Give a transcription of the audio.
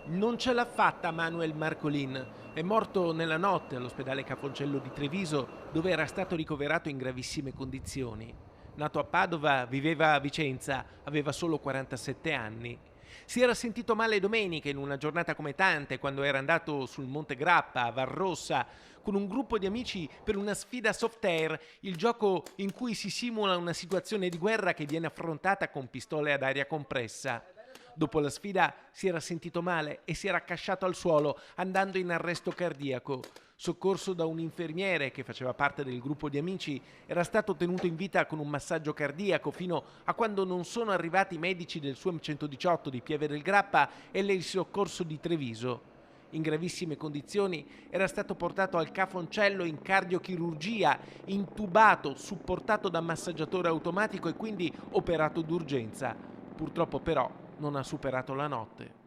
Non ce l'ha fatta Manuel Marcolin. È morto nella notte all'ospedale Cafoncello di Treviso, dove era stato ricoverato in gravissime condizioni. Nato a Padova, viveva a Vicenza, aveva solo 47 anni. Si era sentito male domenica in una giornata come tante, quando era andato sul Monte Grappa, a Varrossa, con un gruppo di amici per una sfida soft air, il gioco in cui si simula una situazione di guerra che viene affrontata con pistole ad aria compressa. Dopo la sfida si era sentito male e si era accasciato al suolo, andando in arresto cardiaco. Soccorso da un infermiere che faceva parte del gruppo di amici, era stato tenuto in vita con un massaggio cardiaco fino a quando non sono arrivati i medici del SUAM 118 di Pieve del Grappa e il soccorso di Treviso. In gravissime condizioni era stato portato al Cafoncello in cardiochirurgia, intubato, supportato da massaggiatore automatico e quindi operato d'urgenza. Purtroppo però non ha superato la notte.